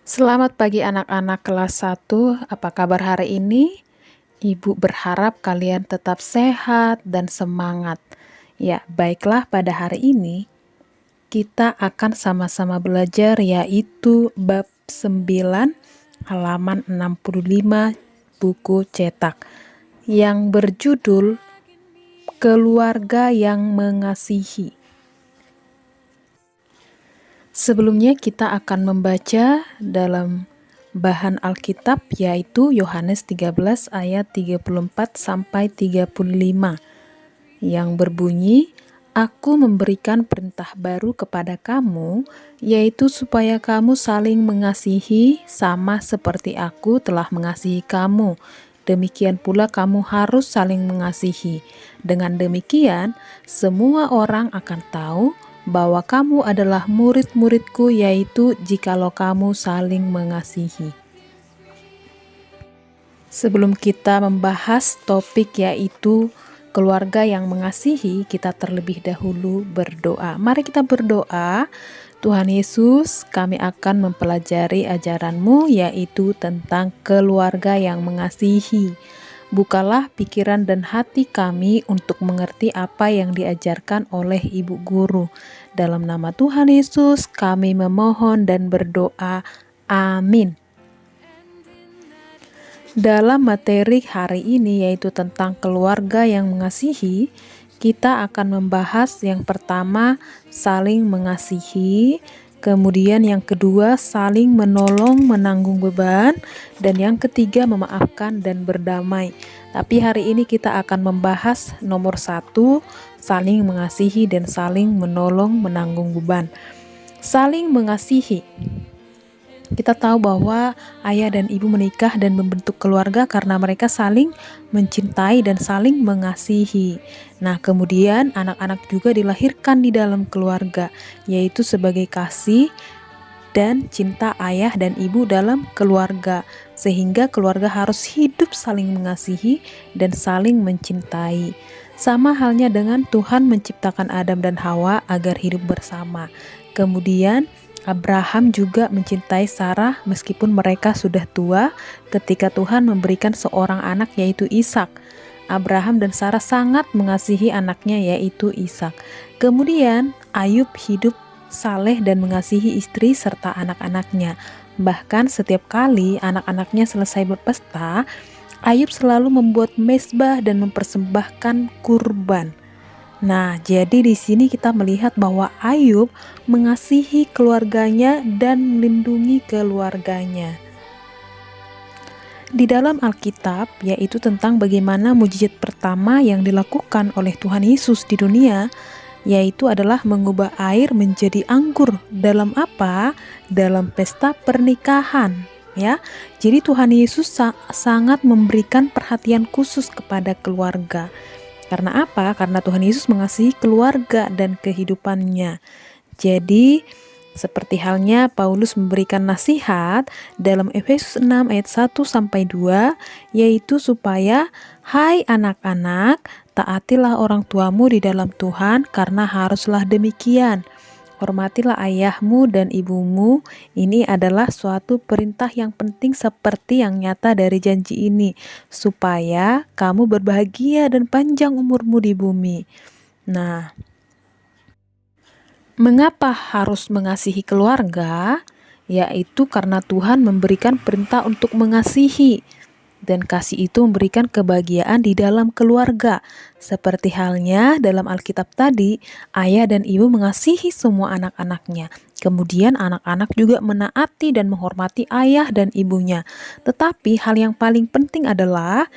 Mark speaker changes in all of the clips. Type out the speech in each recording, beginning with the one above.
Speaker 1: Selamat pagi anak-anak kelas 1. Apa kabar hari ini? Ibu berharap kalian tetap sehat dan semangat. Ya, baiklah, pada hari ini kita akan sama-sama belajar yaitu bab 9 halaman 65 buku cetak yang berjudul Keluarga yang Mengasihi. Sebelumnya kita akan membaca dalam bahan Alkitab yaitu Yohanes 13 ayat 34 sampai 35 yang berbunyi, "Aku memberikan perintah baru kepada kamu, yaitu supaya kamu saling mengasihi sama seperti aku telah mengasihi kamu. Demikian pula kamu harus saling mengasihi. Dengan demikian, semua orang akan tahu bahwa kamu adalah murid-muridku, yaitu jikalau kamu saling mengasihi." Sebelum kita membahas topik yaitu keluarga yang mengasihi, kita terlebih dahulu berdoa. Mari kita berdoa. Tuhan Yesus, kami akan mempelajari ajaran-Mu yaitu tentang keluarga yang mengasihi. Bukalah pikiran dan hati kami untuk mengerti apa yang diajarkan oleh Ibu Guru. Dalam nama Tuhan Yesus kami memohon dan berdoa. Amin. Dalam materi hari ini yaitu tentang keluarga yang mengasihi, kita akan membahas yang pertama saling mengasihi, kemudian yang kedua saling menolong menanggung beban, dan yang ketiga memaafkan dan berdamai. Tapi hari ini kita akan membahas nomor 1, saling mengasihi dan saling menolong menanggung beban. Saling mengasihi. Kita tahu bahwa ayah dan ibu menikah dan membentuk keluarga karena mereka saling mencintai dan saling mengasihi. Nah, kemudian anak-anak juga dilahirkan di dalam keluarga, yaitu sebagai kasih dan cinta ayah dan ibu dalam keluarga, sehingga keluarga harus hidup saling mengasihi dan saling mencintai. Sama halnya dengan Tuhan menciptakan Adam dan Hawa agar hidup bersama. Kemudian Abraham juga mencintai Sarah meskipun mereka sudah tua ketika Tuhan memberikan seorang anak yaitu Ishak. Abraham dan Sarah sangat mengasihi anaknya yaitu Ishak. Kemudian Ayub hidup saleh dan mengasihi istri serta anak-anaknya. Bahkan setiap kali anak-anaknya selesai berpesta, Ayub selalu membuat mezbah dan mempersembahkan kurban. Nah, jadi di sini kita melihat bahwa Ayub mengasihi keluarganya dan melindungi keluarganya. Di dalam Alkitab, yaitu tentang bagaimana mujizat pertama yang dilakukan oleh Tuhan Yesus di dunia, yaitu adalah mengubah air menjadi anggur. Dalam apa? Dalam pesta pernikahan. Ya, jadi Tuhan Yesus sangat memberikan perhatian khusus kepada keluarga. Karena apa? Karena Tuhan Yesus mengasihi keluarga dan kehidupannya. Jadi, seperti halnya Paulus memberikan nasihat dalam Efesus 6 ayat 1-2, yaitu supaya, "Hai anak-anak, taatilah orang tuamu di dalam Tuhan, karena haruslah demikian. Hormatilah ayahmu dan ibumu." Ini adalah suatu perintah yang penting seperti yang nyata dari janji ini, supaya kamu berbahagia dan panjang umurmu di bumi. Nah, mengapa harus mengasihi keluarga? Yaitu karena Tuhan memberikan perintah untuk mengasihi. Dan kasih itu memberikan kebahagiaan di dalam keluarga. Seperti halnya dalam Alkitab tadi, ayah dan ibu mengasihi semua anak-anaknya. Kemudian anak-anak juga menaati dan menghormati ayah dan ibunya. Tetapi hal yang paling penting adalah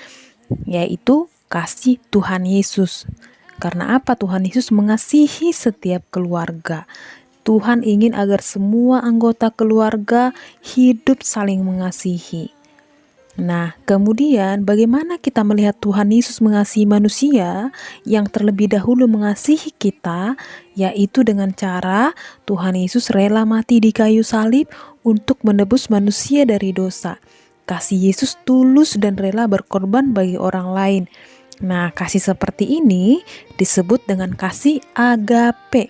Speaker 1: yaitu kasih Tuhan Yesus. Karena apa? Tuhan Yesus mengasihi setiap keluarga. Tuhan ingin agar semua anggota keluarga hidup saling mengasihi. Nah, kemudian bagaimana kita melihat Tuhan Yesus mengasihi manusia yang terlebih dahulu mengasihi kita, yaitu dengan cara Tuhan Yesus rela mati di kayu salib untuk menebus manusia dari dosa. Kasih Yesus tulus dan rela berkorban bagi orang lain. Nah, kasih seperti ini disebut dengan kasih agape.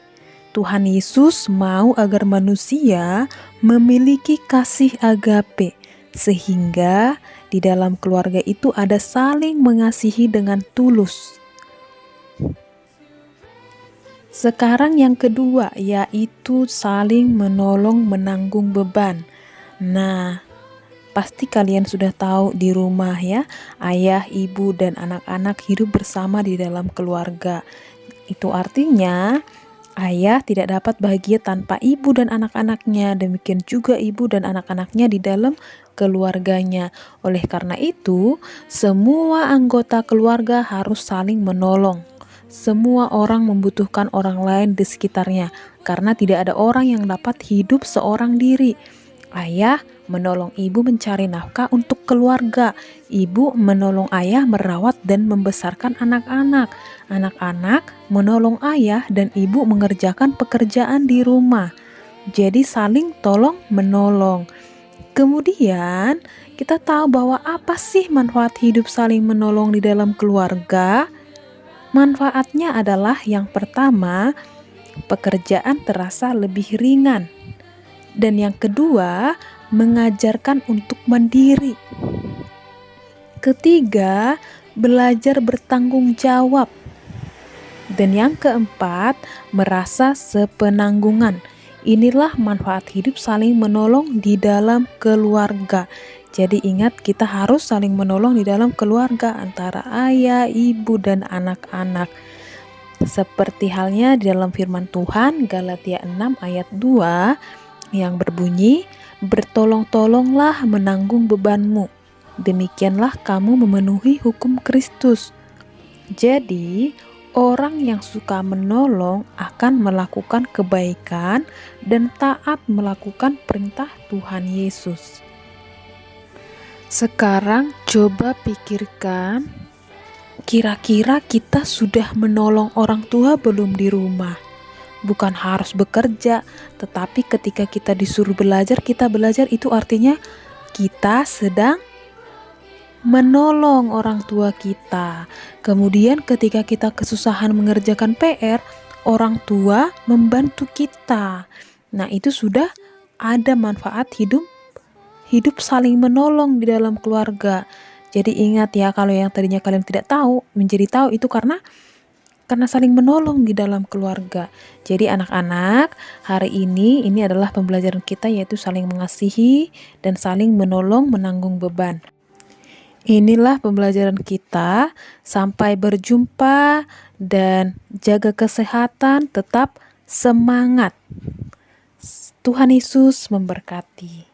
Speaker 1: Tuhan Yesus mau agar manusia memiliki kasih agape, sehingga di dalam keluarga itu ada saling mengasihi dengan tulus. Sekarang yang kedua, yaitu saling menolong menanggung beban. Nah, pasti kalian sudah tahu di rumah ya, ayah, ibu, dan anak-anak hidup bersama di dalam keluarga. Itu artinya ayah tidak dapat bahagia tanpa ibu dan anak-anaknya. Demikian juga ibu dan anak-anaknya di dalam keluarganya. Oleh karena itu, semua anggota keluarga harus saling menolong. Semua orang membutuhkan orang lain di sekitarnya, karena tidak ada orang yang dapat hidup seorang diri. Ayah menolong ibu mencari nafkah untuk keluarga. Ibu menolong ayah merawat dan membesarkan anak-anak. Anak-anak menolong ayah dan ibu mengerjakan pekerjaan di rumah. Jadi saling tolong menolong. Kemudian kita tahu bahwa apa sih manfaat hidup saling menolong di dalam keluarga? Manfaatnya adalah yang pertama, pekerjaan terasa lebih ringan. Dan yang kedua, mengajarkan untuk mandiri. Ketiga, belajar bertanggung jawab. Dan yang keempat, merasa sepenanggungan. Inilah manfaat hidup saling menolong di dalam keluarga. Jadi ingat, kita harus saling menolong di dalam keluarga antara ayah, ibu, dan anak-anak. Seperti halnya di dalam firman Tuhan, Galatia 6 ayat 2, yang berbunyi, bertolong-tolonglah menanggung bebanmu, demikianlah kamu memenuhi hukum Kristus. Jadi, orang yang suka menolong akan melakukan kebaikan dan taat melakukan perintah Tuhan Yesus. Sekarang coba pikirkan, kira-kira kita sudah menolong orang tua belum di rumah? Bukan harus bekerja, tetapi ketika kita disuruh belajar, kita belajar, itu artinya kita sedang menolong orang tua kita. Kemudian ketika kita kesusahan mengerjakan PR, orang tua membantu kita. Nah, itu sudah ada manfaat hidup saling menolong di dalam keluarga. Jadi ingat ya, kalau yang tadinya kalian tidak tahu, menjadi tahu itu karena saling menolong di dalam keluarga. Jadi anak-anak, hari ini adalah pembelajaran kita, yaitu saling mengasihi dan saling menolong menanggung beban. Inilah pembelajaran kita. Sampai berjumpa dan jaga kesehatan, tetap semangat. Tuhan Yesus memberkati.